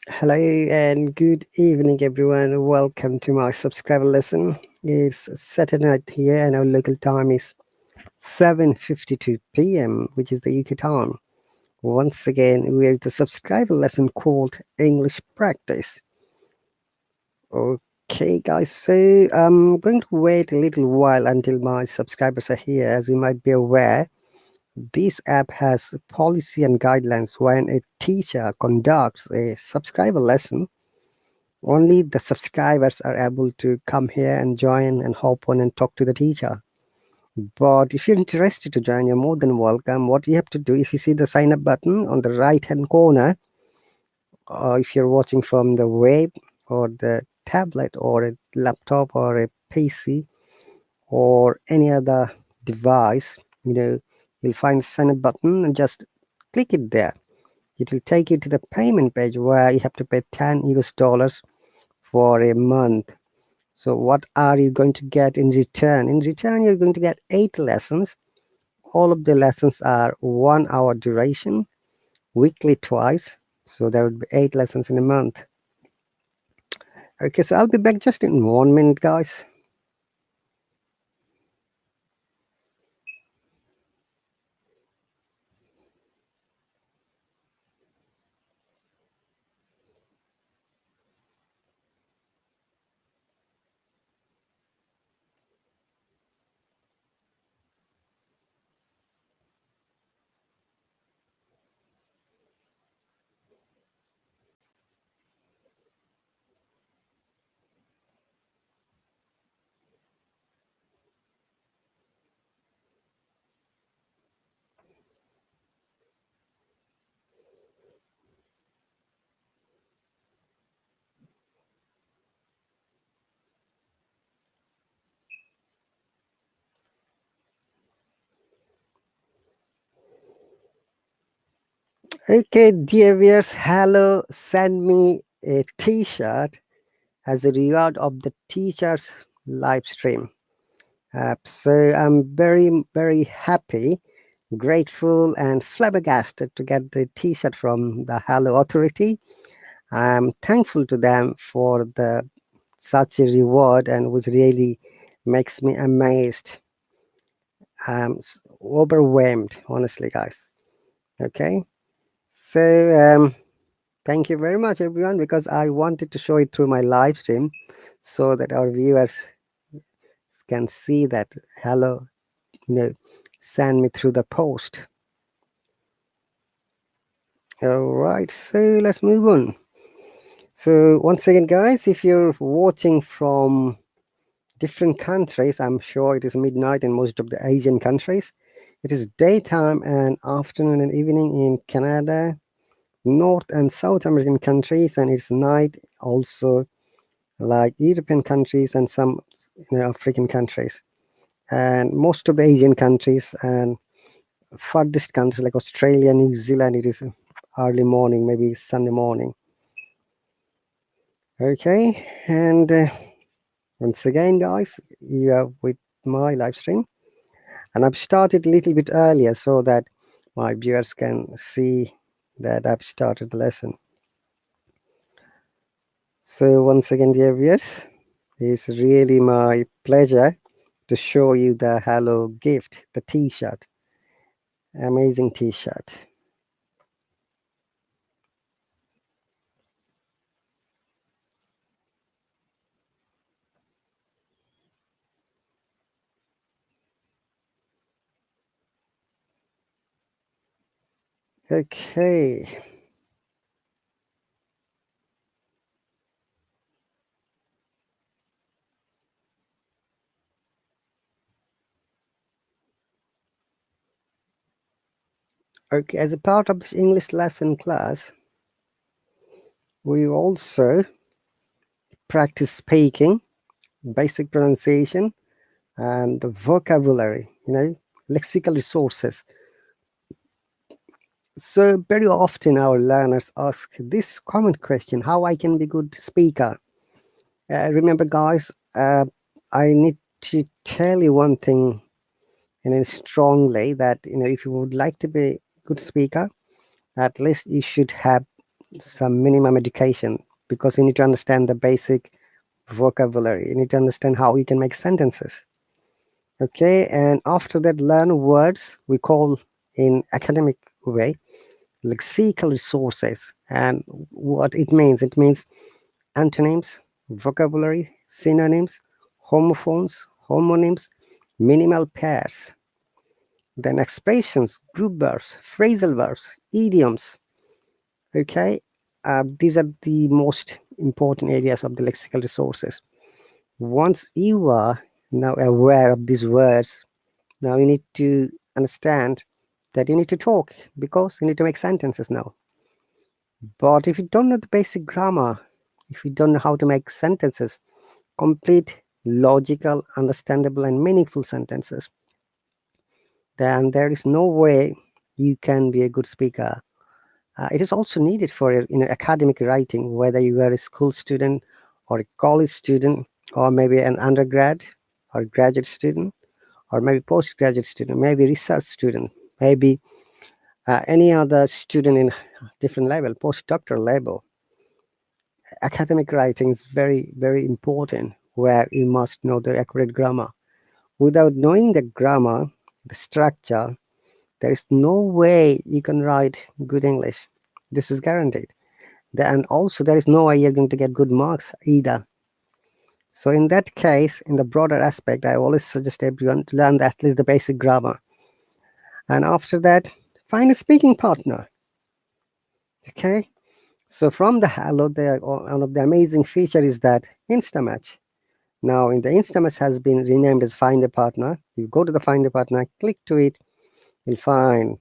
Hello and good evening, everyone. Welcome to my subscriber lesson. It's Saturday night here, and our local time is 7:52 p.m., which is the UK time. Once again, we're the subscriber lesson called English Practice. Okay, guys, so I'm going to wait a little while until my subscribers are here. As you might be aware, this app has policy and guidelines. When a teacher conducts a subscriber lesson, only the subscribers are able to come here and join and hop on and talk to the teacher. But if you're interested to join, you're more than welcome. What you have to do, if you see the sign up button on the right hand corner, or if you're watching from the web or the tablet or a laptop or a PC or any other device, you'll find the sign up button and just click it there. It will take you to the payment page where you have to pay 10 US dollars for a month. So what are you going to get in return? In return, you're going to get 8 lessons. All of the lessons are 1 hour duration, weekly twice. So there would be 8 lessons in a month. Okay, so I'll be back just in 1 minute, guys. Okay, dear viewers, hello. Send me a t-shirt as a reward of the teacher's live stream. So I'm very happy, grateful, and flabbergasted to get the t-shirt from the Hallo Authority. I'm thankful to them for the such a reward, and which really makes me amazed. Overwhelmed, honestly, guys. Okay, so thank you very much, everyone, because I wanted to show it through my live stream so that our viewers can see that Hello, send me through the post. All right, so let's move on. So once again, guys, if you're watching from different countries, I'm sure it is midnight in most of the Asian countries. It is daytime and afternoon and evening in Canada, North and South American countries, and it's night also like European countries and some African countries, and most of the Asian countries and farthest countries like Australia, New Zealand. It is early morning, maybe Sunday morning. Okay, and once again, guys, you are with my live stream, and I've started a little bit earlier so that my viewers can see that I've started the lesson. So once again, dear viewers, it's really my pleasure to show you the Hello gift, the t-shirt. Amazing t-shirt. Okay. Okay, as a part of this English lesson class, we also practice speaking, basic pronunciation, and the vocabulary, lexical resources. So very often our learners ask this common question: how I can be good speaker? Remember, guys, I need to tell you one thing, strongly, that if you would like to be a good speaker, at least you should have some minimum education, because you need to understand the basic vocabulary. You need to understand how you can make sentences. Okay, and after that, learn words we call in academic way lexical resources. And what it means antonyms, vocabulary, synonyms, homophones, homonyms, minimal pairs, then expressions, group verbs, phrasal verbs, idioms. Okay, these are the most important areas of the lexical resources. Once you are now aware of these words, now you need to understand that you need to talk because you need to make sentences now. But if you don't know the basic grammar, if you don't know how to make sentences, complete, logical, understandable, and meaningful sentences, then there is no way you can be a good speaker. It is also needed for academic writing, whether you are a school student or a college student, or maybe an undergrad or graduate student, or maybe postgraduate student, maybe research student, maybe any other student in different level, postdoctoral level. Academic writing is very, very important, where you must know the accurate grammar. Without knowing the grammar, the structure, there is no way you can write good English. This is guaranteed. And also, there is no way you're going to get good marks either. So, in that case, in the broader aspect, I always suggest everyone to learn at least the basic grammar. And after that, find a speaking partner. Okay. So, from the Hallo, one of the amazing feature is that Instamatch. Now, in the Instamatch has been renamed as Find a Partner. You go to the Find a Partner, click to it, you'll find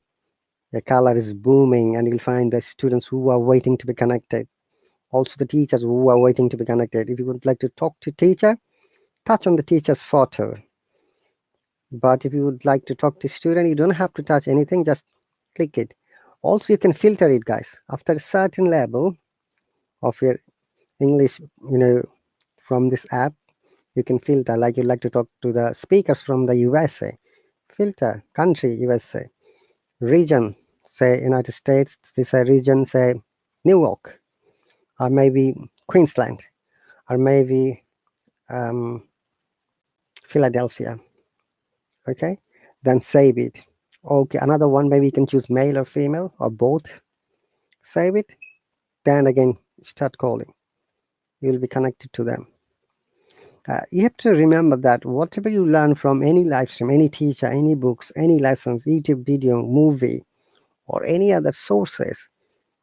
the color is booming, and you'll find the students who are waiting to be connected. Also, the teachers who are waiting to be connected. If you would like to talk to teacher, touch on the teacher's photo. But if you would like to talk to student, you don't have to touch anything, just click it. Also, you can filter it, guys. After a certain level of your English, from this app, you can filter, like you like to talk to the speakers from the USA. Filter, country, USA. Region, say United States. This a region, say New York, or maybe Queensland, or maybe um, Philadelphia. Okay, then save it. Okay, another one, maybe you can choose male or female or both. Save it, then again start calling. You will be connected to them. You have to remember that whatever you learn from any live stream, any teacher, any books, any lessons, YouTube video, movie, or any other sources,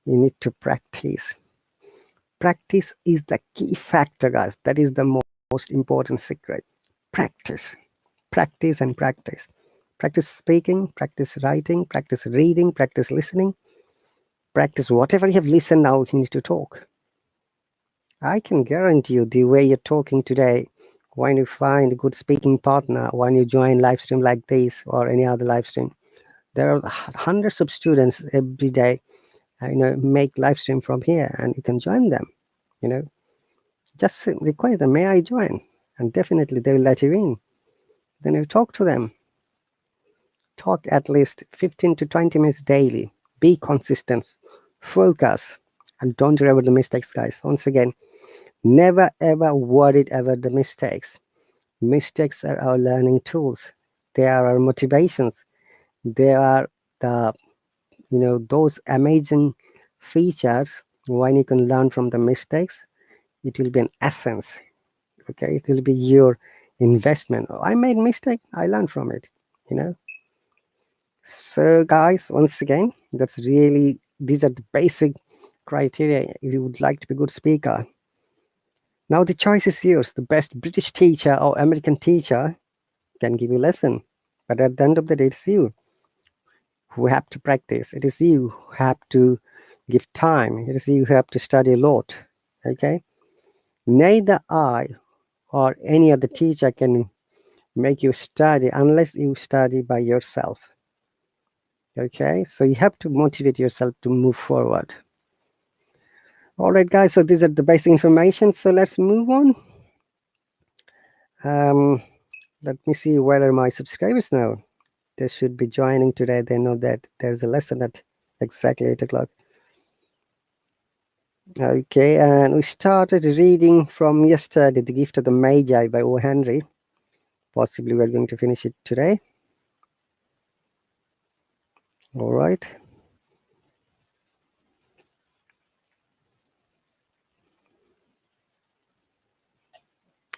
you need to practice. Practice is the key factor, guys. That is the most important secret. Practice, practice, and practice. Practice speaking, practice writing, practice reading, practice listening, practice whatever you have listened. Now you need to talk. I can guarantee you the way you're talking today, when you find a good speaking partner, when you join live stream like this or any other live stream, there are hundreds of students every day, make live stream from here, and you can join them. You know, just request them, may I join? And definitely they will let you in. Then you talk to them. Talk at least 15 to 20 minutes daily. Be consistent. Focus. And don't worry about the mistakes, guys. Once again, never ever worried about the mistakes. Mistakes are our learning tools. They are our motivations. They are the those amazing features. When you can learn from the mistakes, it will be an essence. Okay, it will be your investment. Oh, I made mistake, I learned from it. you know so guys, once again, these are the basic criteria if you would like to be a good speaker. Now the choice is yours. The best British teacher or American teacher can give you a lesson, but at the end of the day, it's you who have to practice. It is you who have to give time. It is you who have to study a lot. Okay, neither I or any other teacher can make you study unless you study by yourself. Okay, so you have to motivate yourself to move forward. All right, guys, so these are the basic information. So let's move on. Let me see where are my subscribers now. They should be joining today. They know that there's a lesson at exactly 8 o'clock. Okay, and we started reading from yesterday, The Gift of the Magi by O. Henry. Possibly we're going to finish it today. All right.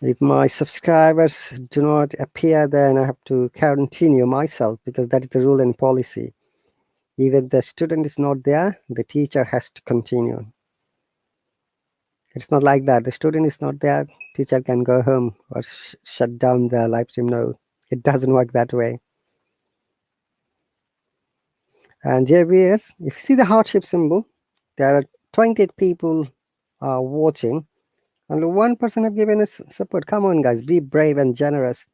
If my subscribers do not appear, then I have to continue myself, because that is the rule and policy. Even the student is not there, the teacher has to continue. It's not like that. The student is not there, teacher can go home or shut down the live stream. No, it doesn't work that way. And here, viewers, if you see the heart-shaped symbol, there are 28 people watching. Only one person have given us support. Come on, guys, be brave and generous.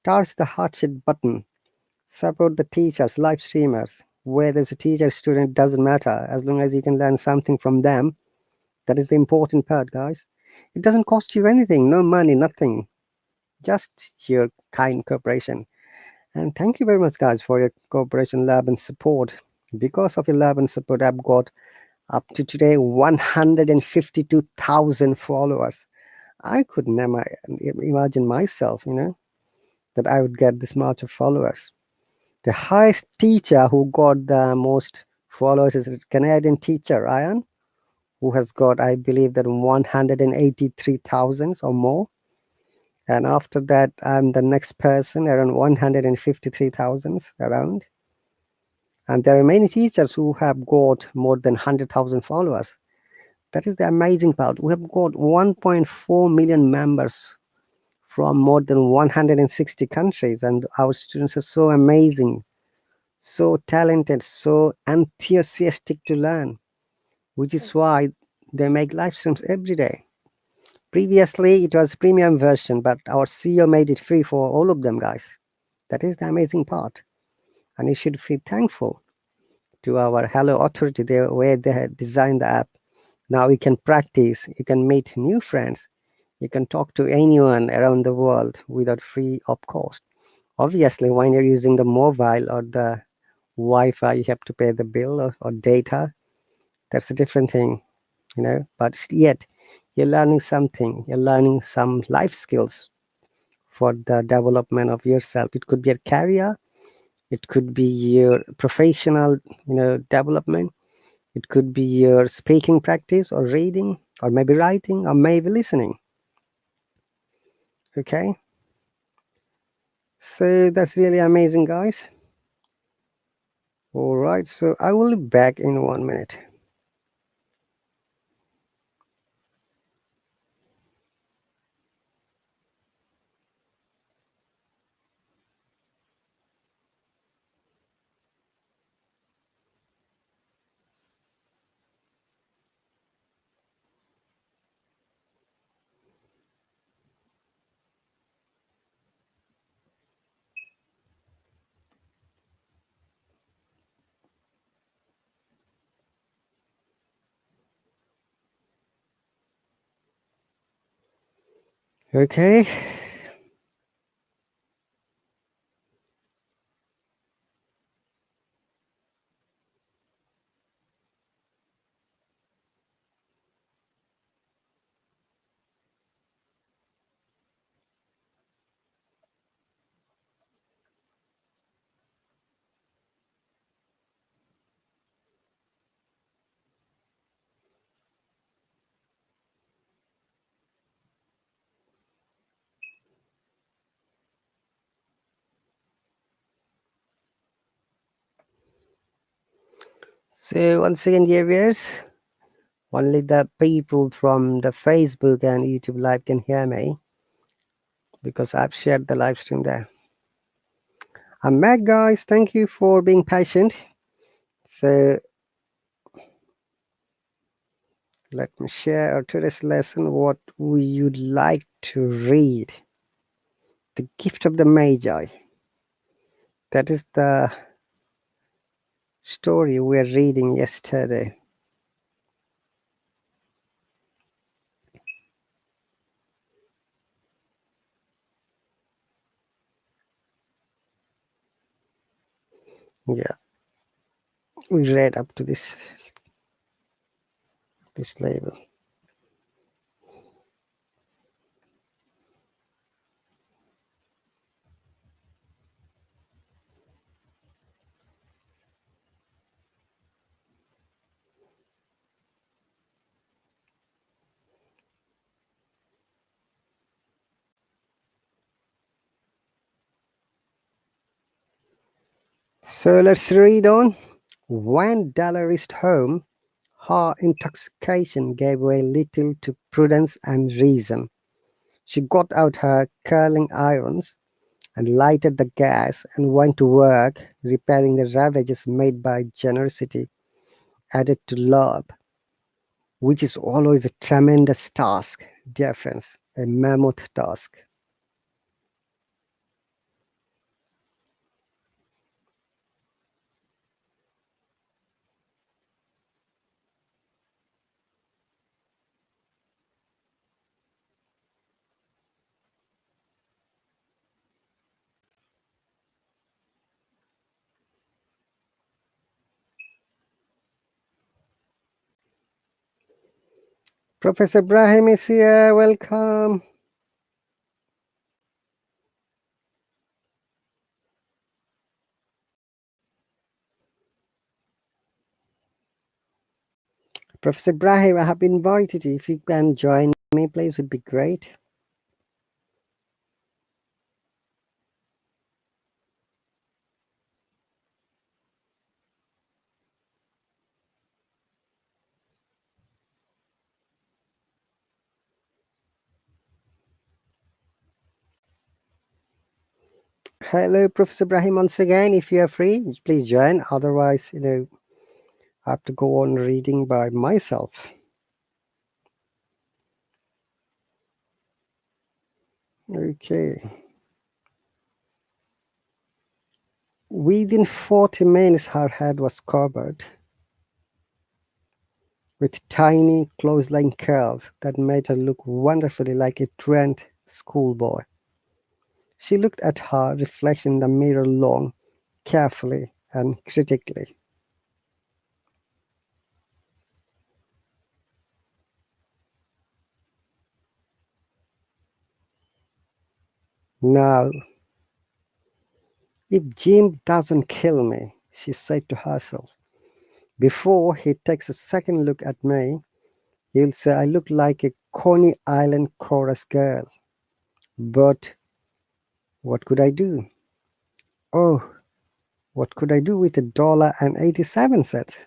Touch the heart-shaped button. Support the teachers, live streamers. Whether it's a teacher, student, doesn't matter. As long as you can learn something from them, that is the important part, guys. It doesn't cost you anything, no money, nothing. Just your kind cooperation. And thank you very much, guys, for your cooperation, love, and support. Because of your love and support, I've got up to today 152,000 followers. I could never imagine myself, that I would get this much of followers. The highest teacher who got the most followers is a Canadian teacher, Ryan, who has got, I believe, that 183,000 or more. And after that, I'm the next person, around 153,000 around. And there are many teachers who have got more than 100,000 followers. That is the amazing part. We have got 1.4 million members from more than 160 countries, and our students are so amazing, so talented, so enthusiastic to learn, which is why they make live streams every day. Previously, it was premium version, but our CEO made it free for all of them, guys. That is the amazing part, and you should feel thankful to our Hello authority, the way they had designed the app. Now you can practice, you can meet new friends, you can talk to anyone around the world without free of cost. Obviously, when you're using the mobile or the Wi-Fi, you have to pay the bill or data. That's a different thing, But yet, you're learning something. You're learning some life skills for the development of yourself. It could be a career. It could be your professional, development. It could be your speaking practice or reading or maybe writing or maybe listening. Okay. So that's really amazing, guys. All right. So I will be back in 1 minute. Okay. So once again, dear viewers, only the people from the Facebook and YouTube live can hear me because I've shared the live stream there. I'm back, guys. Thank you for being patient. So let me share today's lesson. What we would like to read. The Gift of the Magi. That is the story we were reading yesterday. Yeah, we read up to this. this label. So let's read on. When Della reached home, her intoxication gave way little to prudence and reason. She got out her curling irons and lighted the gas and went to work repairing the ravages made by generosity added to love, which is always a tremendous task, dear friends, a mammoth task. Professor Brahim is here, welcome. Professor Brahim, I have invited you. If you can join me, please, would be great. Hello, Professor Brahim, once again. If you are free, please join. Otherwise, I have to go on reading by myself. Okay. Within 40 minutes, her head was covered with tiny close-line curls that made her look wonderfully like a truant schoolboy. She looked at her reflection in the mirror long, carefully, and critically. Now, if Jim doesn't kill me, she said to herself, before he takes a second look at me, he'll say I look like a Coney Island chorus girl. But what could I do? Oh, what could I do with $1.87?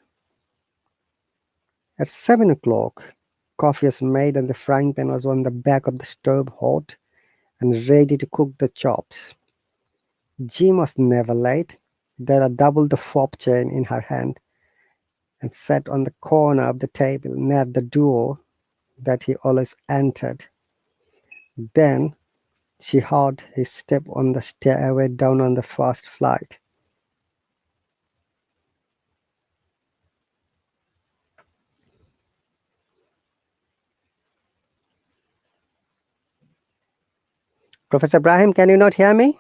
At 7 o'clock, coffee was made and the frying pan was on the back of the stove hot and ready to cook the chops. Jim was never late. Della doubled the fob chain in her hand and sat on the corner of the table near the door that he always entered. Then she heard his step on the stairway down on the first flight. Professor Brahim, can you not hear me?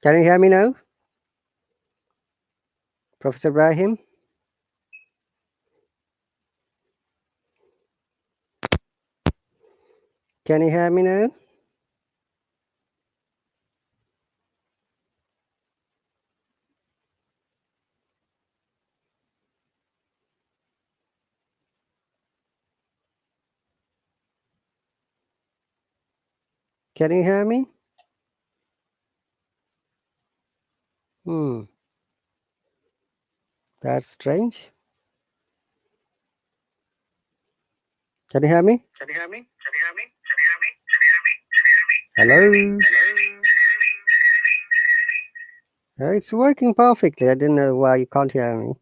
Can you hear me now? Professor Brahim? Can you hear me now? Can you hear me? Hmm, that's strange. Can you hear me? Can you hear me? Can you hear me? Hello? It's working perfectly. I didn't know why you can't hear me.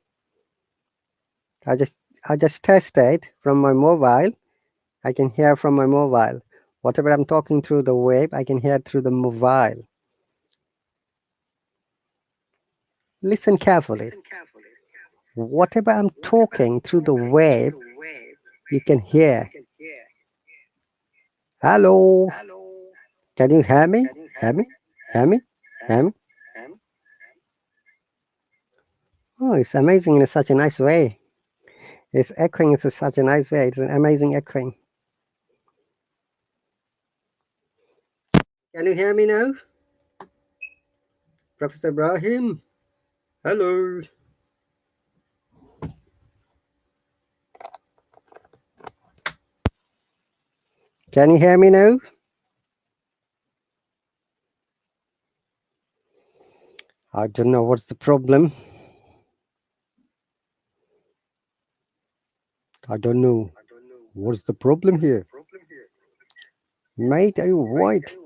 I just I just tested from my mobile. I can hear from my mobile. Whatever I'm talking through the web, I can hear through the mobile. Listen carefully. Listen carefully. Whatever I'm talking through the wave, you can hear. Hello, can you hear me? Hear me? Hear me? Hear me? Oh, it's amazing in such a nice way. It's echoing in such a nice way. It's an amazing echoing. Can you hear me now? Professor Ibrahim? Hello. Can you hear me now? I don't know what's the problem. I don't know. What's the problem here? Mate, are you white?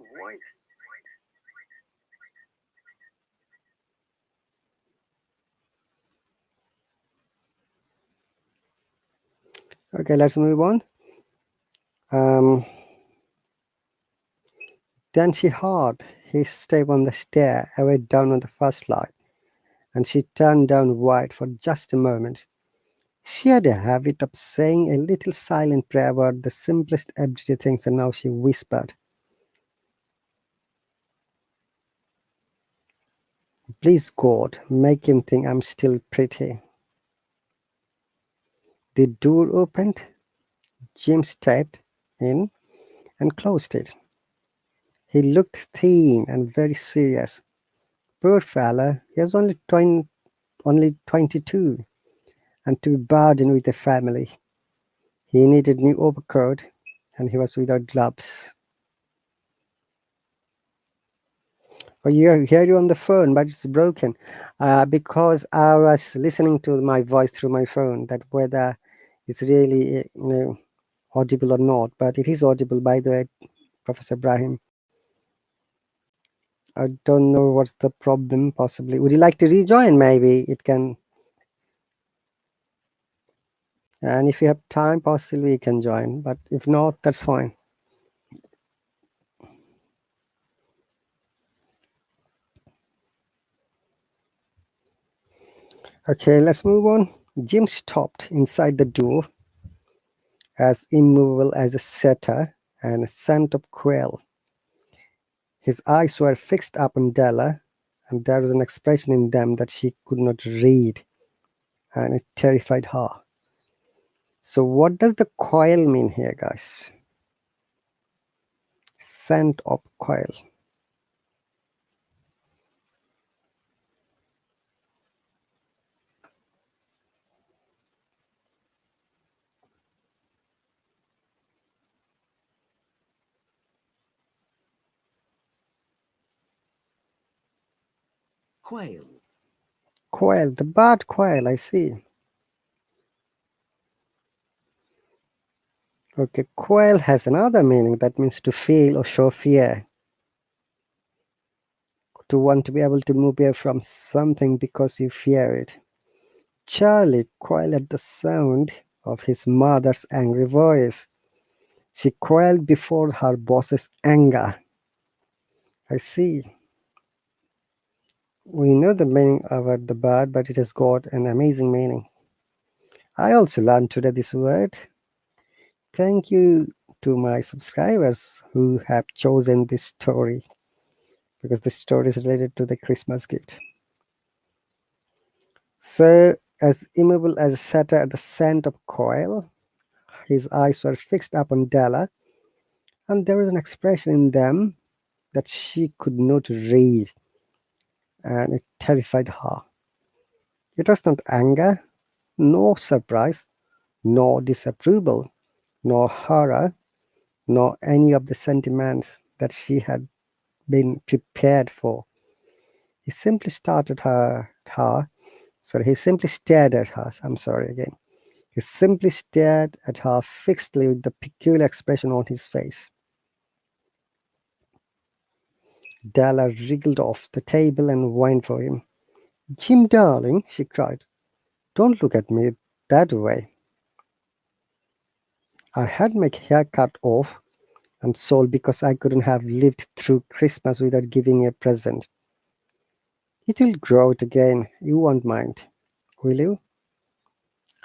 Okay, let's move on. Then she heard his step on the stair away down on the first flight, and she turned down white for just a moment. She had a habit of saying a little silent prayer about the simplest everyday things, and now she whispered, "Please, God, make him think I'm still pretty." The door opened. Jim stepped in and closed it. He looked thin and very serious. Poor fella, he was only 22, and to be burdened with a family. He needed new overcoat, and he was without gloves. Oh, you hear you on the phone, but it's broken. Because I was listening to my voice through my phone, that whether it's really audible or not, but it is audible, by the way, Professor Ibrahim. I don't know what's the problem, possibly. Would you like to rejoin? Maybe it can. And if you have time, possibly you can join. But if not, that's fine. Okay, let's move on. Jim stopped inside the door, as immovable as a setter and a scent of quail. His eyes were fixed upon Della, and there was an expression in them that she could not read, and it terrified her. So, what does the quail mean here, guys? Scent of quail. Quail. Quail, the bird quail, I see. Okay, quail has another meaning that means to feel or show fear. To want to be able to move away from something because you fear it. Charlie quailed at the sound of his mother's angry voice. She quailed before her boss's anger. I see. We know the meaning about the bird, but it has got an amazing meaning. I also learned today this word. Thank you to my subscribers who have chosen this story, because this story is related to the Christmas gift. So, as immovable as a setter at the scent of quail, his eyes were fixed upon Della, and there was an expression in them that she could not read, and it terrified her. It was not anger, nor surprise, nor disapproval, nor horror, nor any of the sentiments that she had been prepared for. He simply he simply stared at her. I'm sorry again. He simply stared at her fixedly with the peculiar expression on his face. Della wriggled off the table and whined for him. "Jim, darling," she cried, "don't look at me that way. I had my hair cut off and sold because I couldn't have lived through Christmas without giving you a present. It will grow out again, you won't mind, will you?"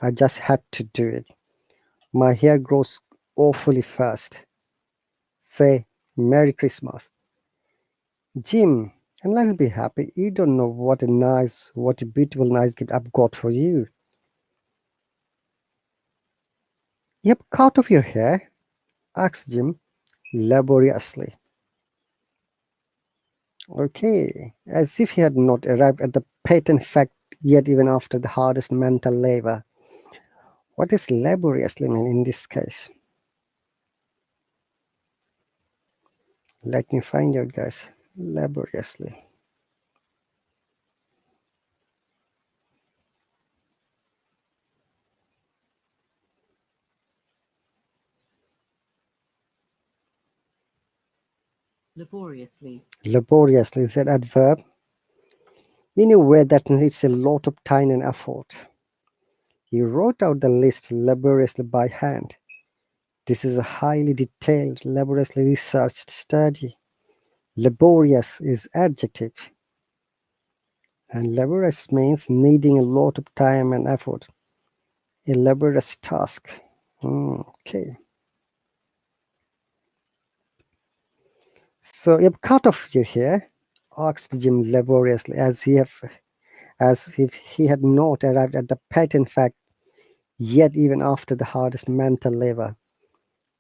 I just had to do it. My hair grows awfully fast. Say Merry Christmas. Jim, and let's be happy. You don't know what a beautiful, nice gift I've got for you. Yep, cut off your hair, asked Jim laboriously. Okay, as if he had not arrived at the patent fact yet, even after the hardest mental labor. What does laboriously mean in this case? Let me find out, guys. Laboriously. Laboriously. Laboriously is an adverb in a way that needs a lot of time and effort. He wrote out the list laboriously by hand. This is a highly detailed, laboriously researched study. Laborious is adjective, and laborious means needing a lot of time and effort. A laborious task. Okay. So you've cut off your hair? Asked Jim laboriously, as if he had not arrived at the patent fact yet, even after the hardest mental labor.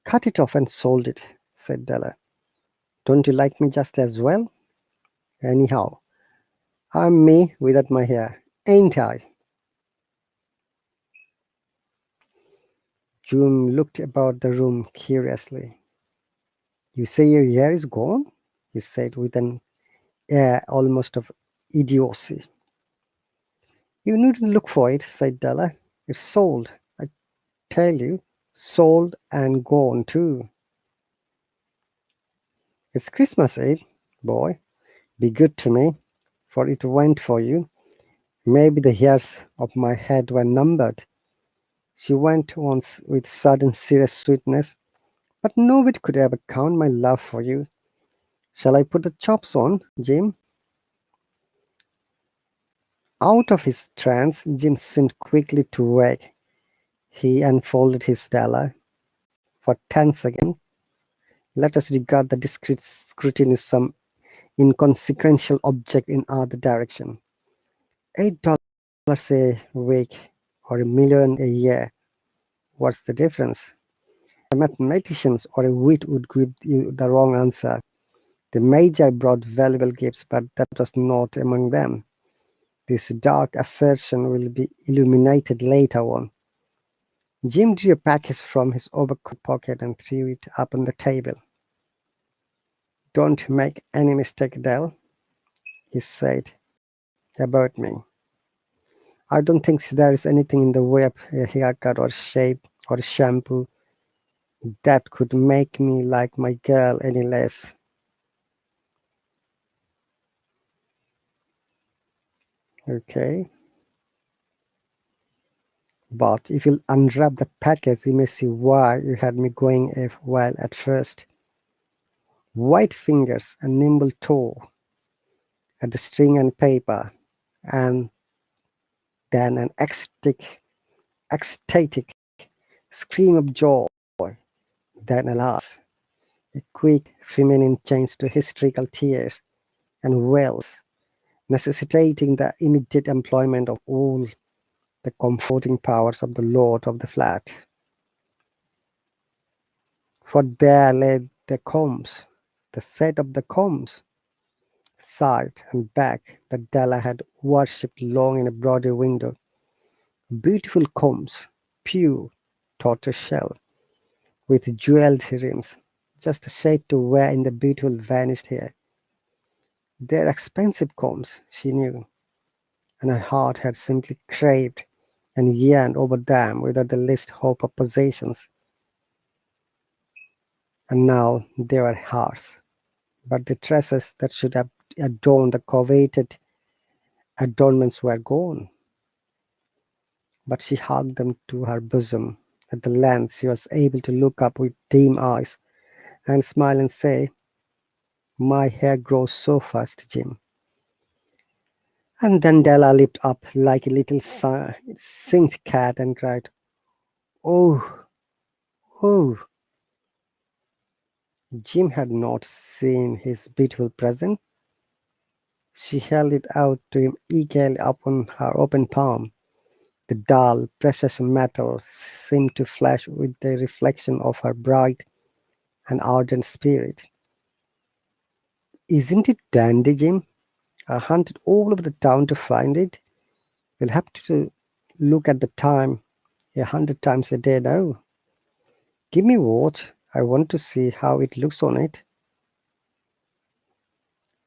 Cut it off and sold it, said Della. Don't you like me just as well? Anyhow, I'm me without my hair, ain't I? Jim looked about the room curiously. You say your hair is gone? He said with an air almost of idiocy. You needn't look for it, said Della. It's sold, I tell you. Sold and gone too. It's Christmas Eve, boy. Be good to me, for it went for you. Maybe the hairs of my head were numbered. She went on with sudden serious sweetness. But nobody could ever count my love for you. Shall I put the chops on, Jim? Out of his trance, Jim seemed quickly to wake. He unfolded his dollar. For 10 seconds, let us regard the discreet scrutiny some inconsequential object in other direction. $8 a week or $1 million a year. What's the difference? A mathematician or a wit would give you the wrong answer. The Magi brought valuable gifts, but that was not among them. This dark assertion will be illuminated later on. Jim drew a package from his overcoat pocket and threw it up on the table. Don't make any mistake, Dell, he said, about me. I don't think there is anything in the way of a haircut or shape or shampoo that could make me like my girl any less. Okay. But if you'll unwrap the package, you may see why you had me going a while at first. White fingers, a nimble toe at the string and paper, and then an ecstatic scream of joy. Then, alas, a quick feminine change to hysterical tears and wails, necessitating the immediate employment of all the comforting powers of the lord of the flat. For there lay the combs, the set of the combs, side and back, that Della had worshipped long in a Broadway window. Beautiful combs, pure tortoiseshell, with jeweled rims, just a shade to wear in the beautiful vanished hair. They're expensive combs, she knew, and her heart had simply craved and yearned over them without the least hope of possessions. And now they were hers. But the tresses that should have adorned the coveted adornments were gone. But she hugged them to her bosom. At the length she was able to look up with dim eyes and smile and say, My hair grows so fast, Jim. And then Della leaped up like a little singed cat and cried, "Oh, oh!" Jim had not seen his beautiful present. She held it out to him eagerly upon her open palm. The dull, precious metal seemed to flash with the reflection of her bright and ardent spirit. "Isn't it dandy, Jim? I hunted all over the town to find it. We'll have to look at the time 100 times a day now. Give me watch. I want to see how it looks on it."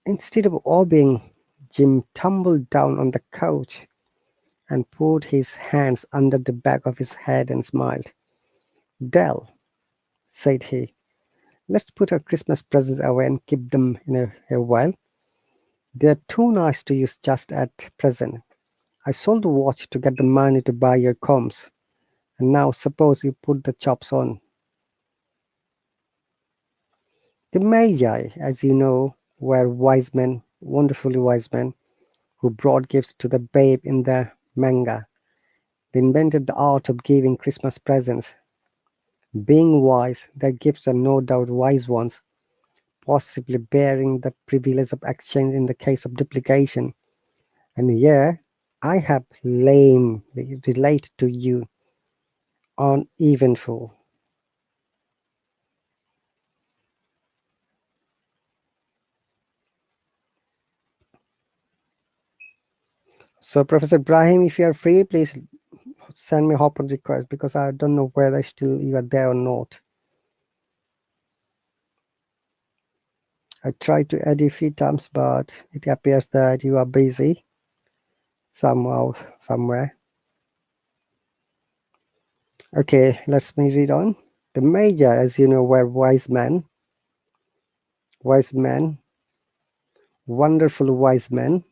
Instead of obeying, Jim tumbled down on the couch and put his hands under the back of his head and smiled. "Dell," said he, "let's put our Christmas presents away and keep them in a while. They're too nice to use just at present. I sold the watch to get the money to buy your combs, and now suppose you put the chops on." The Magi, as you know, were wise men, wonderfully wise men, who brought gifts to the babe in the manga. They invented the art of giving Christmas presents. Being wise, their gifts are no doubt wise ones, possibly bearing the privilege of exchange in the case of duplication. And here I have lamely related to you uneventful. So, Professor Ibrahim, if you are free, please send me a hop on request because I don't know whether still you are there or not. I tried to add you a few times, but it appears that you are busy somehow, somewhere. Okay, let's me read on. The Magi, as you know, were wise men, wonderful wise men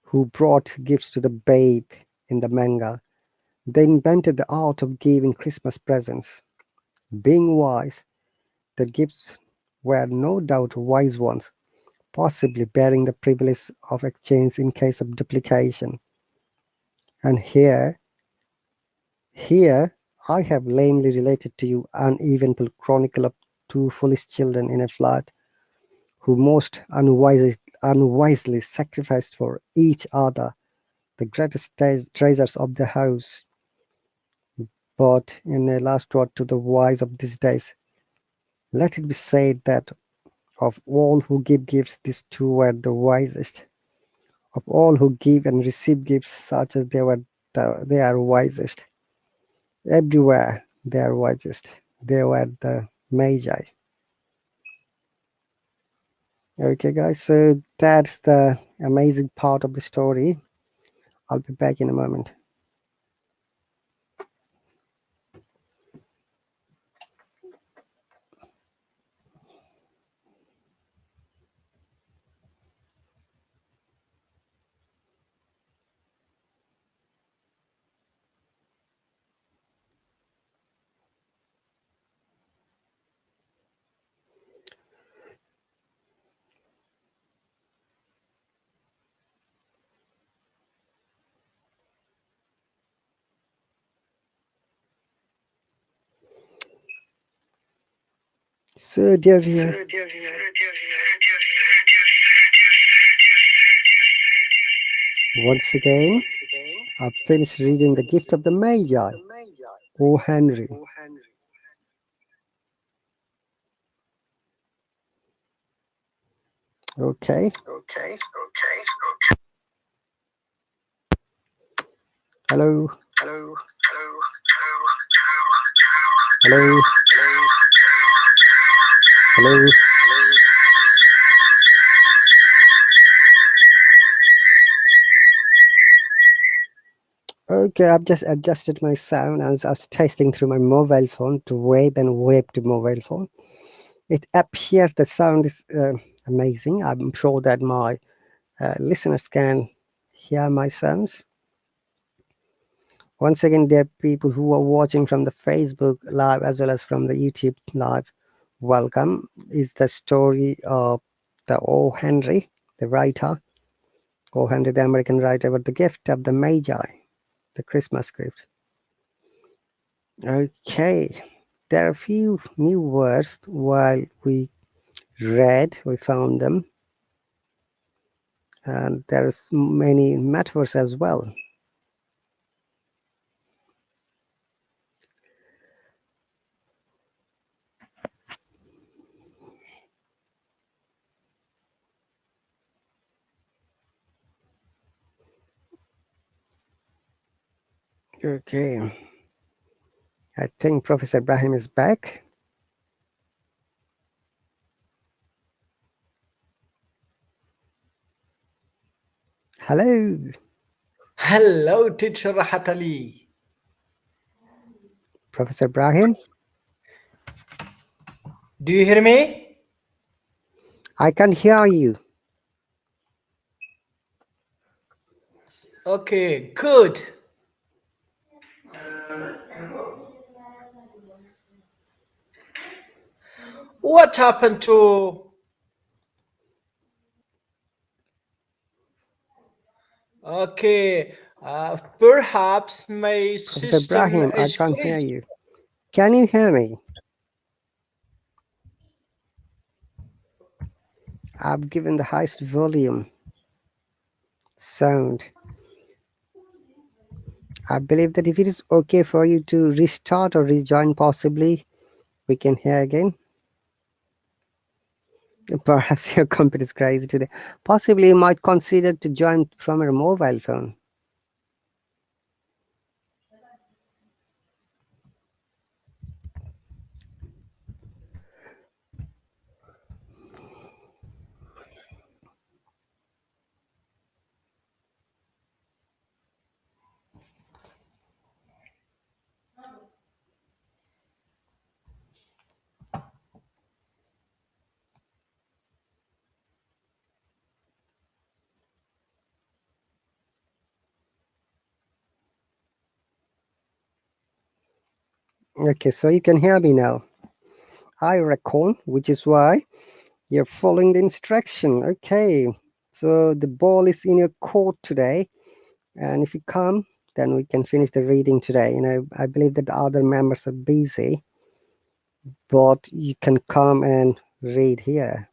who brought gifts to the babe in the manga. They invented the art of giving Christmas presents. Being wise, the gifts were no doubt wise ones, possibly bearing the privilege of exchange in case of duplication. And here I have lamely related to you an eventful chronicle of two foolish children in a flat who most unwisely sacrificed for each other the greatest treasures of the house. But in a last word to the wise of these days, let it be said that of all who give gifts, these two were the wisest. Of all who give and receive gifts, such as they are wisest. Everywhere they are wisest. They were the Magi. Okay, guys, so that's the amazing part of the story. I'll be back in a moment. So, dear viewer, once again, I've finished reading The Gift of the Magi, O. Henry. Okay. Hello. Hello. Hello. Okay, I've just adjusted my sound as I was testing through my mobile phone to web and web to mobile phone. It appears the sound is amazing. I'm sure that my listeners can hear my sounds. Once again, there are people who are watching from the Facebook live as well as from the YouTube live. Welcome. Is the story of the O. Henry, the writer, O. Henry, the American writer, about the gift of the Magi, the Christmas gift. Okay, there are a few new words while we found them, and there's many metaphors as well. Okay, I think Professor Ibrahim is back. Hello, Hello, teacher RahatAli. Professor Ibrahim. Do you hear me? I can hear you. Okay, good. What happened to... Okay, perhaps my Professor system Ibrahim, I is can't hear crazy. you. Can you hear me? I've given the highest volume sound. I believe that if it is okay for you to restart or rejoin, possibly we can hear again. Perhaps your computer is crazy today. Possibly you might consider to join from your mobile phone. Okay, so you can hear me now. I reckon, which is why you're following the instruction. Okay, so the ball is in your court today, and if you come, then we can finish the reading today. I believe that the other members are busy, but you can come and read here.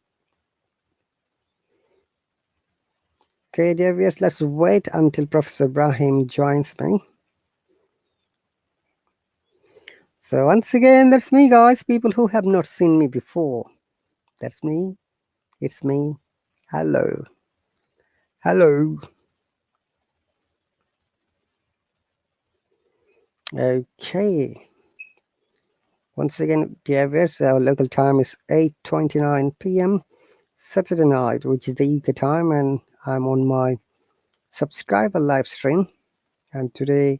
Okay, dear viewers, let's wait until Professor Ibrahim joins me. So once again, that's me, guys. People who have not seen me before. That's me. It's me. Hello. Hello. Okay. Once again, dear viewers, our local time is 8:29 p.m. Saturday night, which is the UK time, and I'm on my subscriber live stream. And today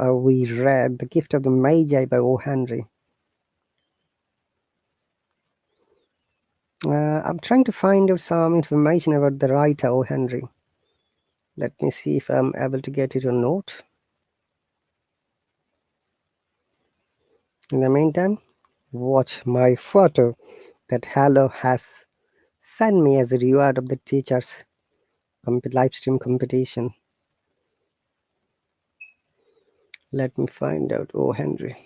we read The Gift of the Magi by O. Henry. I'm trying to find out some information about the writer O. Henry. Let me see if I'm able to get it or not. In the meantime, watch my photo that Hallo has sent me as a reward of the teacher's live stream competition. Let me find out O. Henry.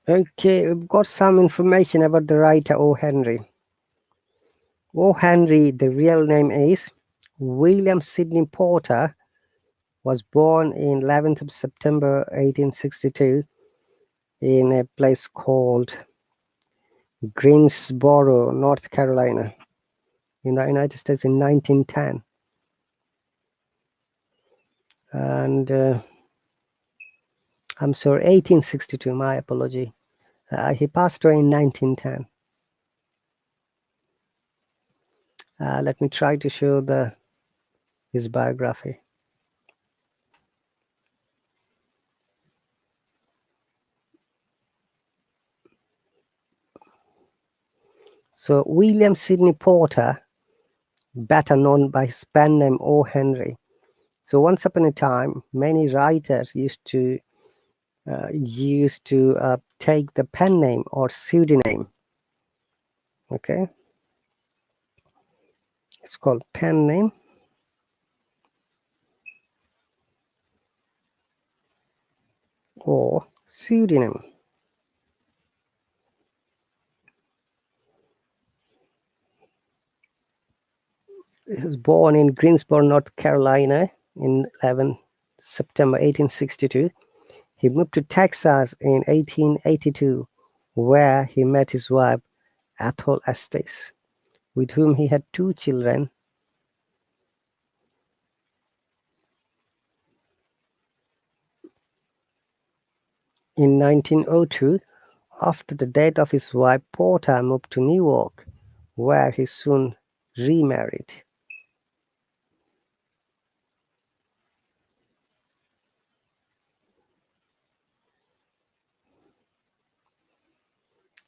Okay, we've got some information about the writer O. Henry. O. Henry, the real name is William Sidney Porter, was born in 11th of September 1862 in a place called Greensboro, North Carolina, in the United States in 1910. And I'm sorry, 1862, my apology. He passed away in 1910. Let me try to show his biography. So William Sidney Porter, better known by his pen name O. Henry. So once upon a time, many writers used to take the pen name or pseudonym. Okay, it's called pen name or pseudonym. He was born in Greensboro, North Carolina in 11 September 1862. He moved to Texas in 1882, where he met his wife, Ethel Estes, with whom he had 2 children. In 1902, after the death of his wife, Porter moved to New York, where he soon remarried.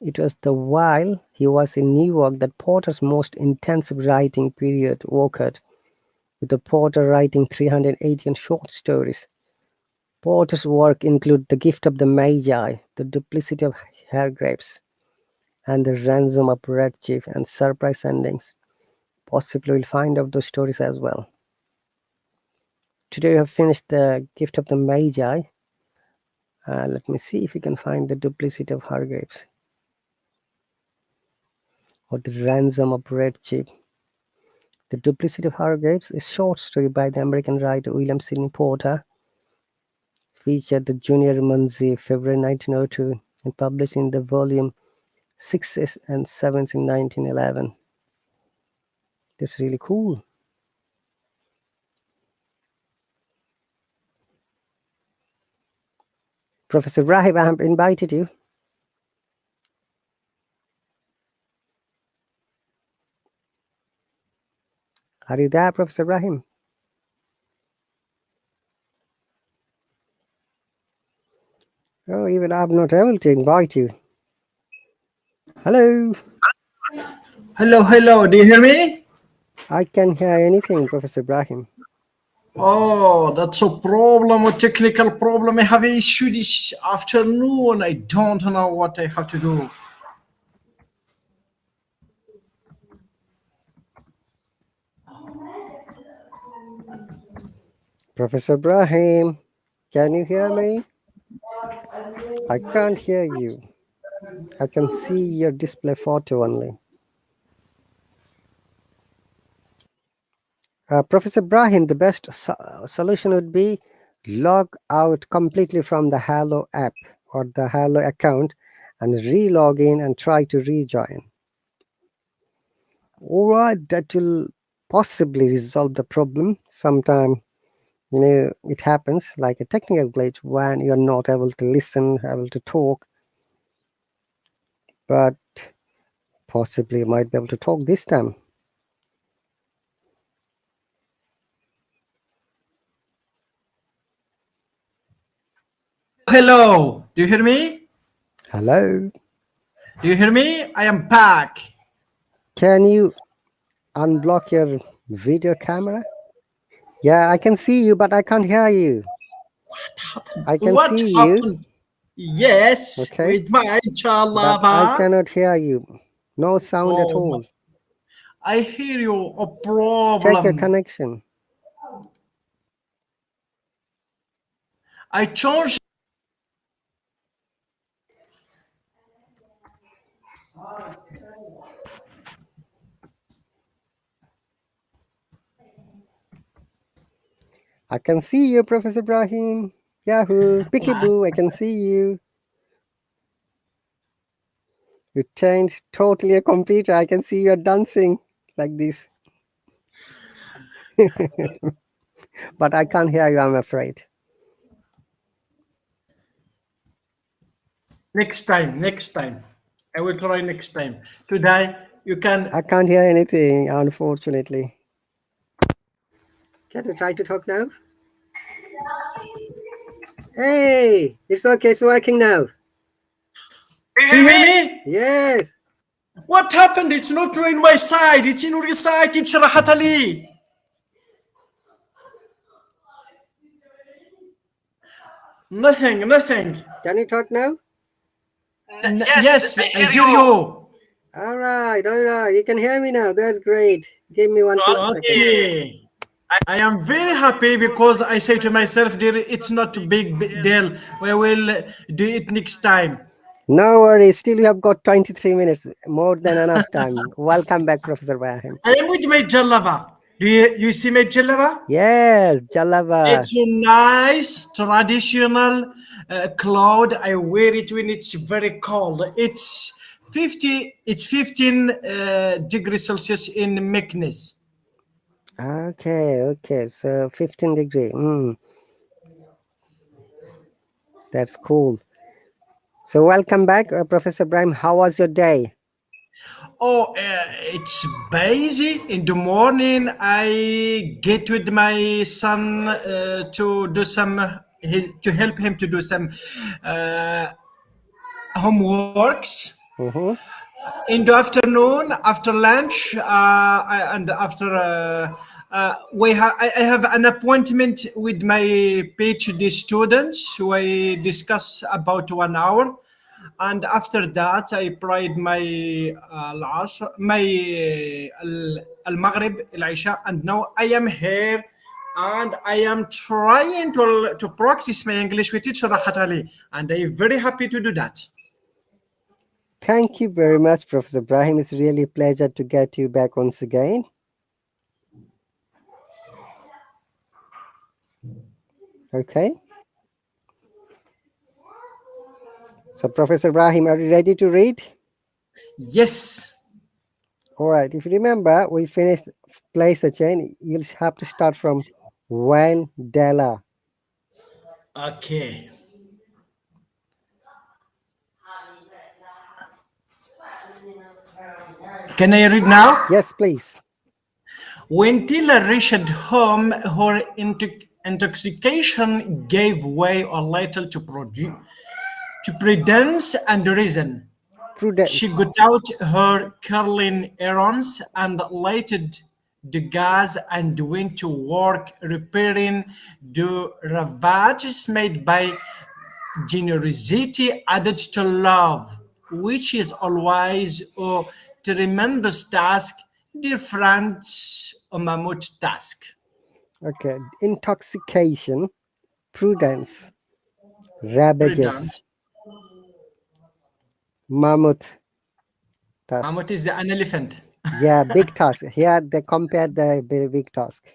It was the while he was in New York that Porter's most intensive writing period occurred, with the Porter writing 318 short stories. Porter's work include The Gift of the Magi, The Duplicity of Hair Grapes, and The Ransom of Red Chief, and Surprise Endings. Possibly we'll find out those stories as well. Today we have finished The Gift of the Magi. Let me see if we can find The Duplicity of Hair Grapes or The Ransom of Red Chief. The Duplicity of Hair Grapes is a short story by the American writer William Sidney Porter, featured the Junior Muncie, February 1902, and published in the volume 6s and 7s in 1911. That's really cool. Professor Rahib, I have invited you. Are you there, Professor Rahim? Oh, even I'm not able to invite you. Hello. Hello, hello. Do you hear me? I can't hear anything, Professor Ibrahim. Oh, that's a problem, a technical problem. I have an issue this afternoon. I don't know what I have to do. Professor Ibrahim, can you hear me? I can't hear you. I can see your display photo only. Professor Ibrahim, the best solution would be log out completely from the Hallo app or the Hallo account and re-log in and try to rejoin. Alright, that will possibly resolve the problem. Sometime, it happens like a technical glitch when you're not able to listen, able to talk, but possibly you might be able to talk this time. Hello. Do you hear me? Hello. Do you hear me? I am back. Can you unblock your video camera? Yeah, I can see you, but I can't hear you. I can What see you, happened? Yes, okay, with my but I chalaba. cannot hear you. No sound at Oh, all. I hear you. A Check your problem. connection. I changed. I can see you, Professor Ibrahim. Yahoo, Picky Boo, I can see you. You changed totally a computer. I can see you're dancing like this. But I can't hear you, I'm afraid. Next time. I will try next time. Today, you can. I can't hear anything, unfortunately. Can you try to talk now? Hey, it's okay, it's working now. Do you hear me? Yes. What happened? It's not in my side. It's in your side. It's RahatAli. Nothing. Can you talk now? Yes, I hear you. All right. You can hear me now. That's great. Give me one quick second. Okay. I am very happy because I say to myself, dear, it's not a big deal. We will do it next time. No worries. Still, you have got 23 minutes, more than enough time. Welcome back, Professor Bahim. I am with my jalaba. Do you see my jalaba? Yes, Jalava. It's a nice traditional cloth. I wear it when it's very cold. It's 50. It's 15 degrees Celsius in Meknes. Okay. So 15 degree. That's cool. So welcome back, Professor Brahim. How was your day? Oh, it's busy. In the morning, I get with my son to do to help him to do some uh, homeworks. Mm-hmm. In the afternoon, after lunch, and after I have an appointment with my PhD students. We discuss about 1 hour, and after that, I prayed my al Maghrib, al Isha, and now I am here. And I am trying to practice my English with teacher Rahat Ali, and I'm very happy to do that. Thank you very much, Professor Brahim. It's really a pleasure to get you back once again. Okay. So, Professor Brahim, are you ready to read? Yes. All right. If you remember, we finished place a chain. You'll have to start from when Della. Okay. Can I read now? Yes, please. When Tila reached home, her intoxication gave way a little to prudence and reason. She Prudence. got out her curling errands and lighted the gas and went to work repairing the ravages made by generosity added to love, which is always a tremendous task, different a mammoth task. Okay. Intoxication. Prudence. Ravages. Prudence. Mammoth task. Mammoth is an elephant. Yeah, big task. Here they compared the very big task.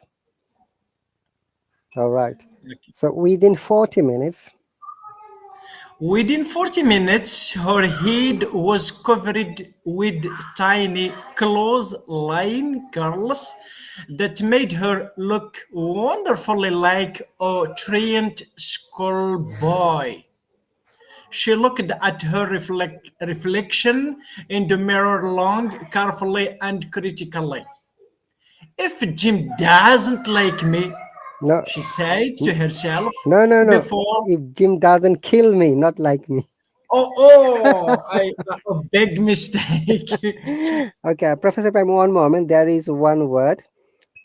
All right. Okay. So within 40 minutes, Within 40 minutes, her head was covered with tiny close-line curls that made her look wonderfully like a trained schoolboy. She looked at her reflection in the mirror long, carefully, and critically. If Jim doesn't like me, no, she said to herself no. before. If Jim doesn't kill me, not like me. A big mistake. Okay, Professor Prime, one moment. There is one word.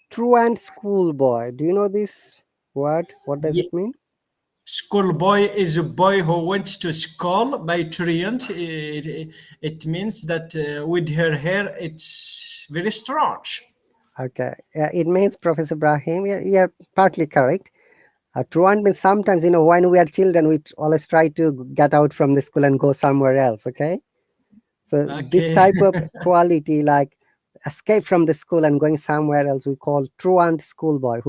Truant schoolboy. Do you know this word? What does it Ye- mean? Schoolboy is a boy who went to school by truant. It means that with her hair, it's very strange. Okay, it means Professor Brahim. You're partly correct. Truant means sometimes, when we are children, we always try to get out from the school and go somewhere else. Okay. So this Okay. type of quality, like escape from the school and going somewhere else, we call truant schoolboy.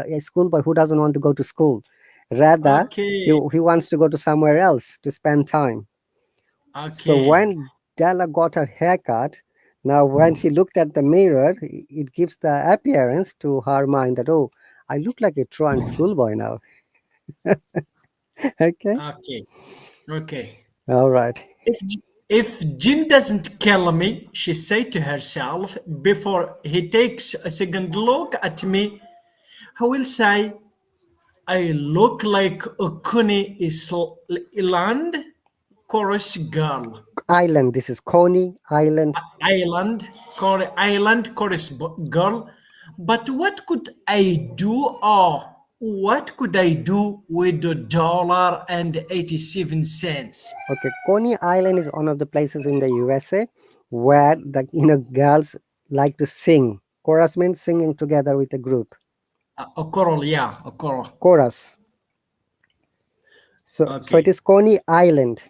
A schoolboy who doesn't want to go to school, rather Okay. he wants to go to somewhere else to spend time. So Okay. when Della got her haircut. Now, when she looked at the mirror, it gives the appearance to her mind that, oh, I look like a truant schoolboy now. Okay. Okay. Okay. All right. If Jim doesn't kill me, she said to herself before he takes a second look at me, he will say, I look like a Coney Island chorus girl. Island. This is Coney Island. Island chorus girl. But what could I do? Or what could I do with the $1.87? Okay. Coney Island is one of the places in the USA where the girls like to sing. Chorus means singing together with a group. A coral, yeah, a coral. Chorus. So it Okay. is Coney Island.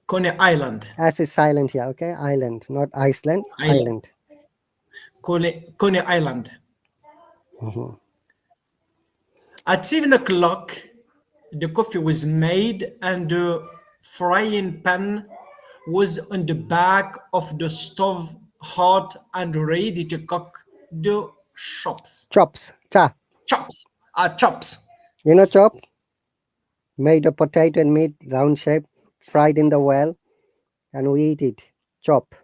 Coney Island. S is silent here, okay? Island, not Iceland, Island. island. Coney Island. Mhm. At 7 o'clock, the coffee was made and the frying pan was on the back of the stove, hot and ready to cook the chops. Chops, cha. Chops. Chops. Chop? Made of potato and meat, round shape, fried in the well, and we eat it. Chop.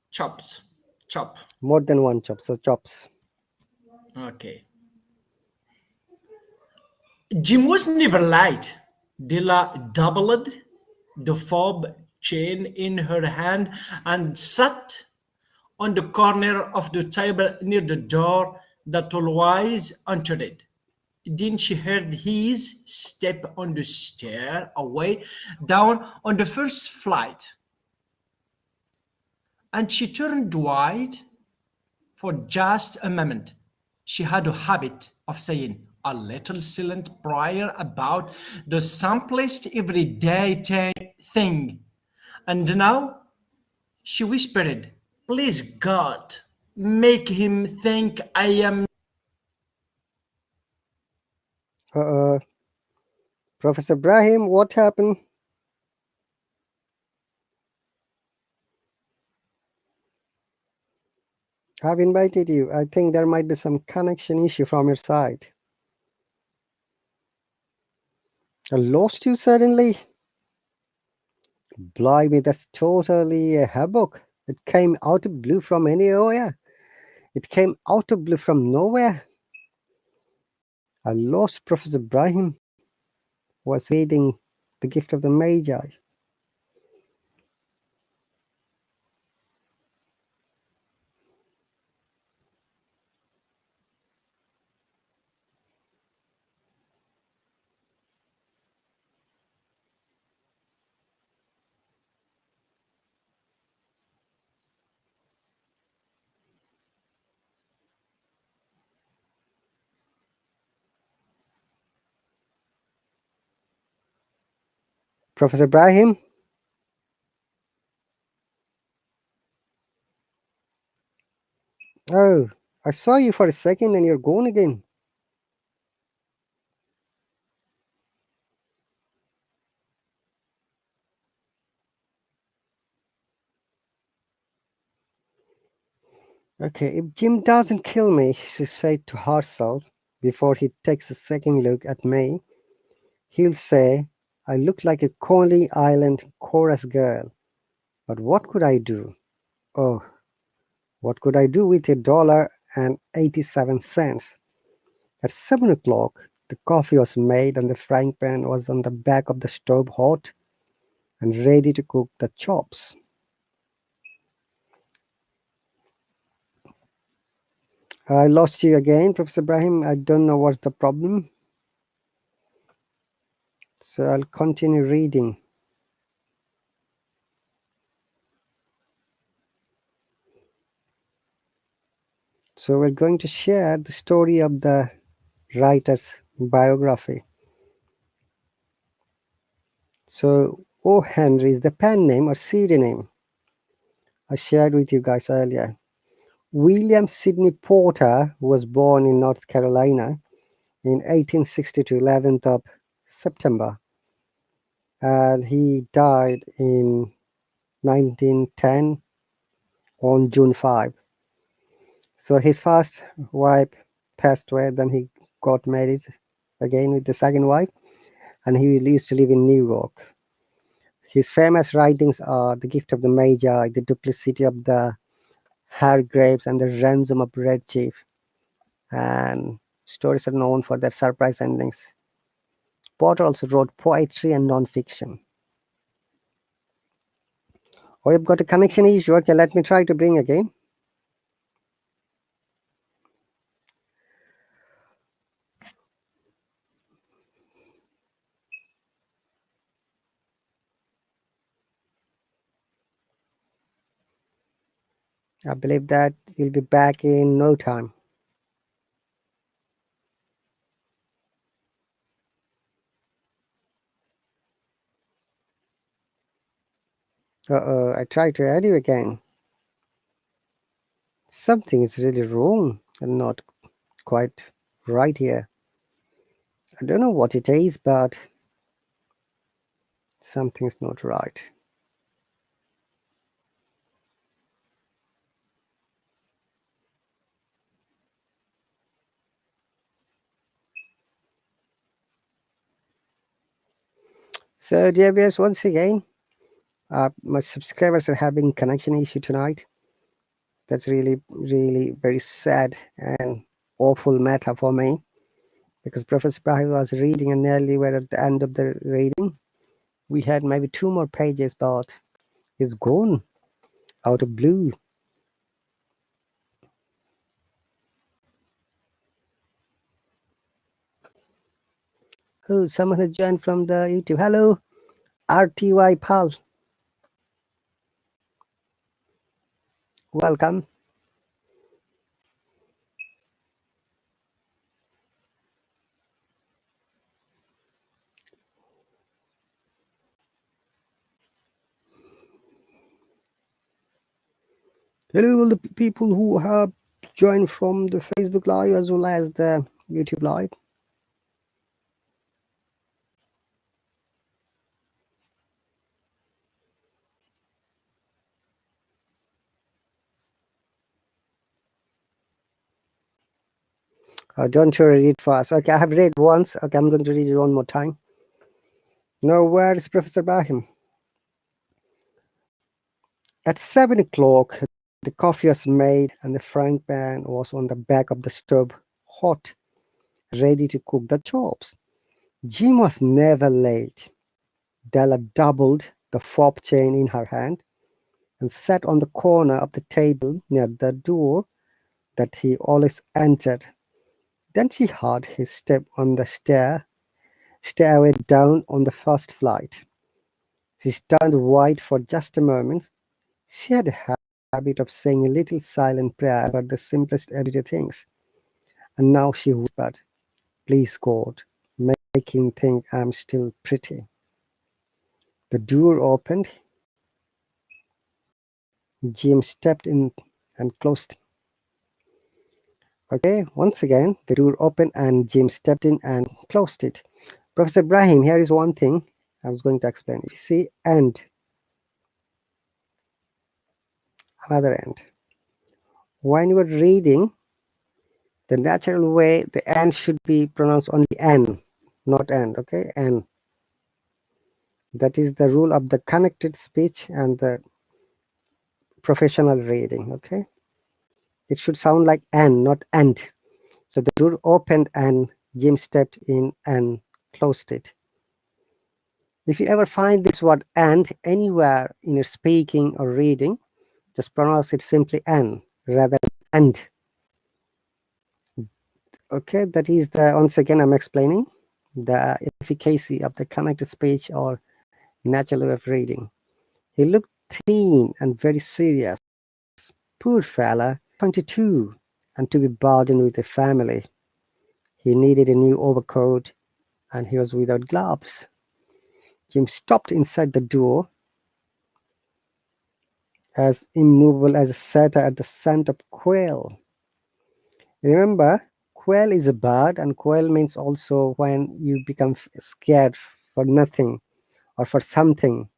Chops. Chop. More than one chop, so chops. Okay. Jim was never late. Dilla doubled the fob chain in her hand and sat on the corner of the table near the door that always entered it. Then she heard his step on the stair away down on the first flight, and she turned white for just a moment. She had a habit of saying a little silent prayer about the simplest everyday thing, and now she whispered, Please God, make him think I am. Uh, Professor Brahim, what happened? I've invited you. I think there might be some connection issue from your side. I lost you suddenly. Blimey, that's totally a havoc. It came out of blue from anywhere. It came out of blue from nowhere. I lost Professor Brahim, was reading the gift of the Magi. Professor Brahim? Oh, I saw you for a second and you're gone again. Okay, if Jim doesn't kill me, she said to herself before he takes a second look at me, he'll say, I look like a Coney Island chorus girl. But what could I do? Oh, what could I do with $1.87? At 7 o'clock, the coffee was made and the frying pan was on the back of the stove hot and ready to cook the chops. I lost you again, Professor Ibrahim. I don't know what's the problem. So I'll continue reading. So we're going to share the story of the writer's biography. So O. Henry is the pen name or pseudonym I shared with you guys earlier. William Sidney Porter was born in North Carolina in 1862, 11th of September, and he died in 1910 on June 5. So his first wife passed away, then he got married again with the second wife, and he used to live in New York. His famous writings are The Gift of the Magi, The Duplicity of the Hargreaves, and The Ransom of Red Chief. And stories are known for their surprise endings. Potter also wrote poetry and non-fiction. Oh, you've got a connection issue. Okay, let me try to bring again. I believe that you'll be back in no time. I tried to add you again. Something is really wrong and not quite right here. I don't know what it is, but something's not right. So, dear viewers, once again, my subscribers are having connection issue tonight. That's really, really very sad and awful matter for me, because Professor Ibrahim was reading and nearly we're at the end of the reading. We had maybe 2 more pages, but it's gone out of blue. Oh, someone has joined from the YouTube. Hello, RTY Pal. Welcome. Hello, all the people who have joined from the Facebook Live as well as the YouTube Live. Don't you read it fast. Okay, I have read once. Okay, I'm going to read it one more time. Now, where is Professor Bahim? At 7 o'clock, the coffee was made and the frying pan was on the back of the stove, hot, ready to cook the chops. Jim was never late. Della doubled the fob chain in her hand and sat on the corner of the table near the door that he always entered. Then she heard his step on the stairway down on the first flight. She turned white for just a moment. She had a habit of saying a little silent prayer about the simplest everyday things. And now she whispered, "Please, God, make him think I'm still pretty." The door opened. Jim stepped in and closed. Okay, once again, the door opened and Jim stepped in and closed it. Professor Ibrahim, here is one thing I was going to explain. If you see "and," another "and," when you are reading, the natural way the "and" should be pronounced only "n," not "and." Okay, "n." That is the rule of the connected speech and the professional reading. Okay, it should sound like "n," not "and." So the door opened and Jim stepped in and closed it. If you ever find this word "and" anywhere in your speaking or reading, just pronounce it simply "n" rather than "and." Okay, that is the, once again, I'm explaining the efficacy of the connected speech or natural way of reading. He looked thin and very serious. Poor fella, 22, and to be burdened with a family. He needed a new overcoat, and he was without gloves. Jim stopped inside the door, as immovable as a satyr at the scent of quail. Remember, quail is a bird, and quail means also when you become scared for nothing or for something,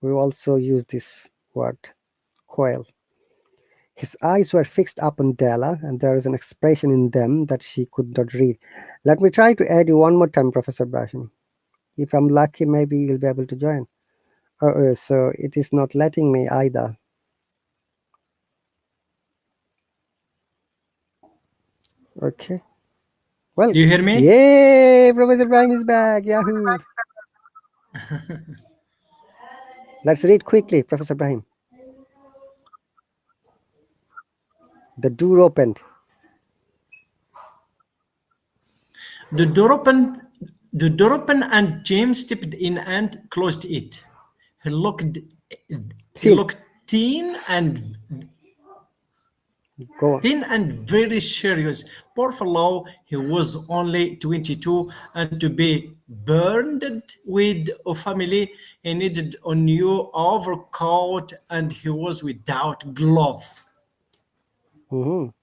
We also use this word, quail. His eyes were fixed upon Della, and there is an expression in them that she could not read. Let me try to add you one more time, Professor Brahim. If I'm lucky, maybe you'll be able to join. So it is not letting me either. Okay. Well, Do you hear me? yay! Professor Brahim is back. Yahoo! Let's read quickly, Professor Brahim. The door opened. The door opened. The door opened, and James stepped in and closed it. He looked. He Thin. looked Go on. thin and very serious. Poor fellow, he was only 22, and to be burned with a family, he needed a new overcoat, and he was without gloves. Mhm.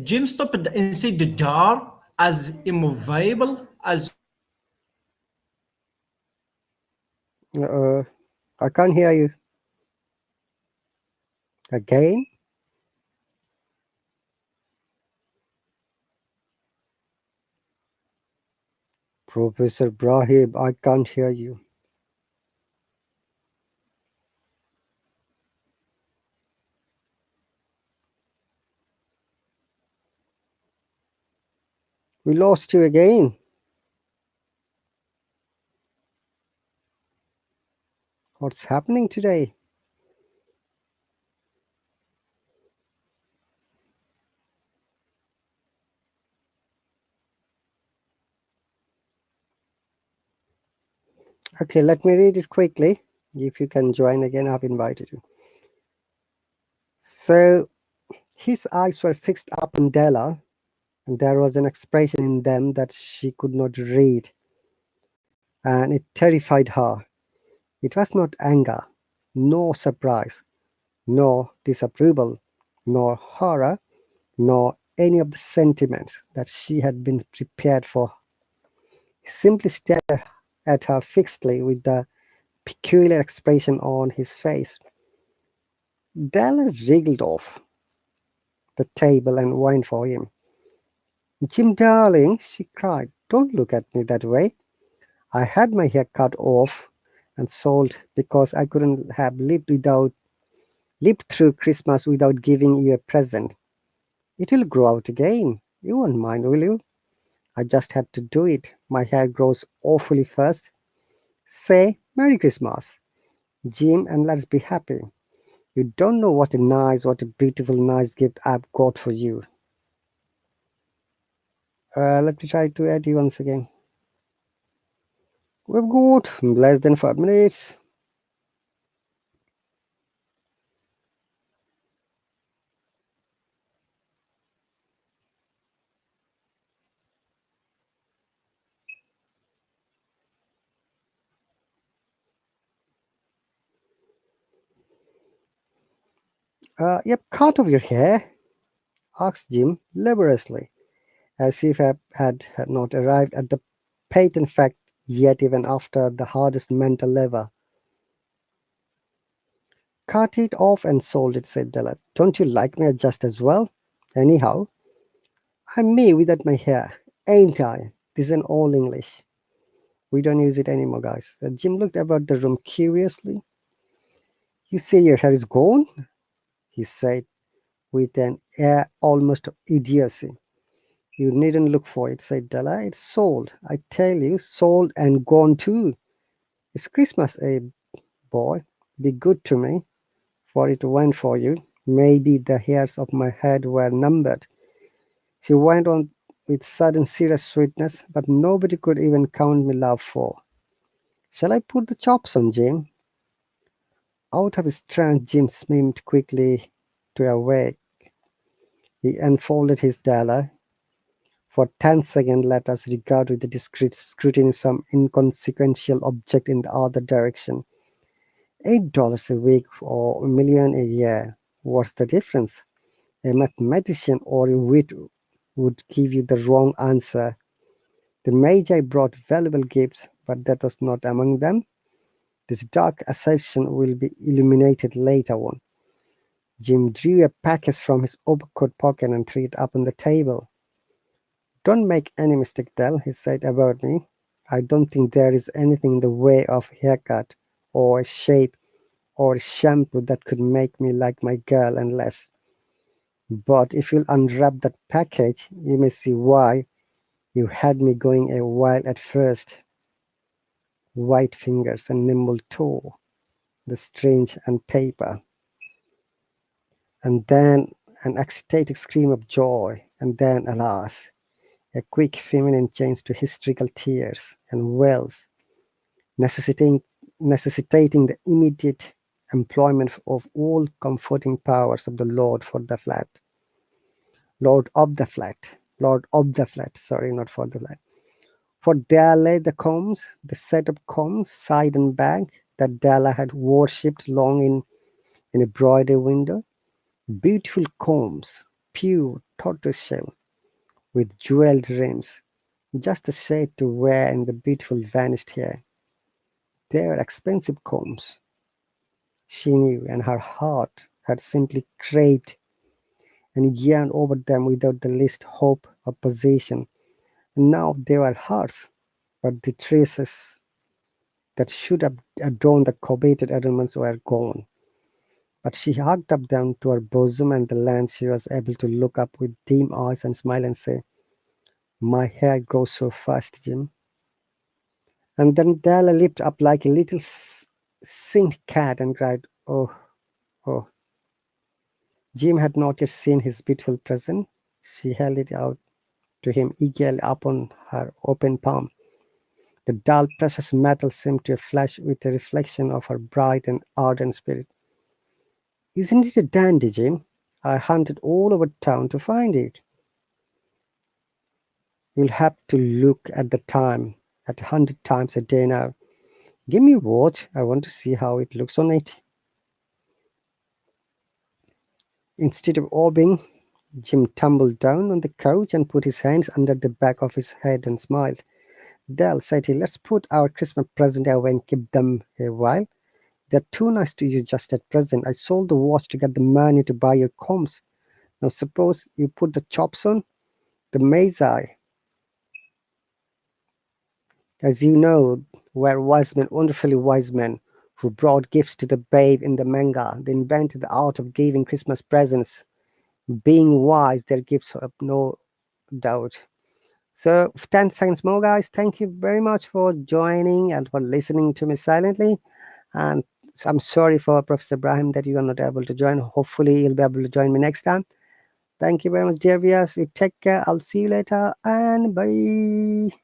Jim stopped inside the door, as immovable as a statue. Uh, I can't hear you. Again? Professor Brahim, I can't hear you. We lost you again. What's happening today? Okay, let me read it quickly. If you can join again, I've invited you. So, his eyes were fixed upon Della, and there was an expression in them that she could not read, and it terrified her. It was not anger, nor surprise, nor disapproval, nor horror, nor any of the sentiments that she had been prepared for. He simply stared at her fixedly with the peculiar expression on his face. Della wriggled off the table and whined for him. Jim, darling, she cried, don't look at me that way. I had my hair cut off and sold because I couldn't have lived through Christmas without giving you a present. It will grow out again. You won't mind, will you? I just had to do it. My hair grows awfully fast. Say Merry Christmas, Jim, and let's be happy. You don't know what a beautiful, nice gift I've got for you. Let me try to add you once again. We've got less than 5 minutes. Yep, cut off your hair, asked Jim laboriously, as if he had not arrived at the patent fact yet, even after the hardest mental labor. Cut it off and sold it, said Della. Don't you like me just as well? Anyhow, I'm me without my hair, ain't I? This is an old English. We don't use it anymore, guys. Jim looked about the room curiously. You say your hair is gone? He said with an air almost of idiocy. You needn't look for it, said Della. It's sold. I tell you, sold and gone too. It's Christmas, boy. Be good to me, for it went for you. Maybe the hairs of my head were numbered. She went on with sudden serious sweetness, but nobody could even count me love for. Shall I put the chops on, Jim? Out of his trance, Jim slipped quickly to awake. He unfolded his dollar. For 10 seconds, let us regard with discreet scrutiny some inconsequential object in the other direction. $8 a week or a million a year. What's the difference? A mathematician or a wit would give you the wrong answer. The Magi brought valuable gifts, but that was not among them. This dark assertion will be illuminated later on. Jim drew a package from his overcoat pocket and threw it up on the table. Don't make any mistake, Dell, he said about me. I don't think there is anything in the way of haircut or shape or shampoo that could make me like my girl unless. But if you'll unwrap that package, you may see why you had me going a while at first. White fingers and nimble toe, the strange and paper, and then an ecstatic scream of joy, and then, alas, a quick feminine change to hysterical tears and wails, necessitating, necessitating the immediate employment of all comforting powers of the Lord for the flat. Lord of the flat. Lord of the flat. Sorry, not for the flat. For there lay the combs, the set of combs, side and back, that Della had worshipped long in a broidery window. Beautiful combs, pure tortoiseshell, with jeweled rims, just a shade to wear in the beautiful vanished hair. They were expensive combs, she knew, and her heart had simply craved and yearned over them without the least hope of possession. And now they were hers, but the traces that should have adorned the coveted adornments were gone. But she hugged up them to her bosom, and the land she was able to look up with dim eyes and smile and say, "My hair grows so fast, Jim." And then Della leaped up like a little singed cat and cried, "Oh, oh." Jim had not yet seen his beautiful present. She held it out to him eagerly upon her open palm. The dull precious metal seemed to flash with a reflection of her bright and ardent spirit. "Isn't it a dandy, Jim? I hunted all over town to find it." "You'll have to look at the time at 100 times a day now. Give me watch. I want to see how it looks on it." Instead of obeying, Jim tumbled down on the couch and put his hands under the back of his head and smiled. "Dell," said he, "let's put our Christmas presents away and keep them a while. They're too nice to use just at present. I sold the watch to get the money to buy your combs. Now suppose you put the chops on. The Magi, as you know, were wise men, wonderfully wise men, who brought gifts to the babe in the manga. They invented the art of giving Christmas presents. Being wise, their gifts have no doubt. So, 10 seconds more, guys. Thank you very much for joining and for listening to me silently. And I'm sorry for Professor Ibrahim that you are not able to join. Hopefully, you'll be able to join me next time. Thank you very much, dear viewers. You take care. I'll see you later and bye.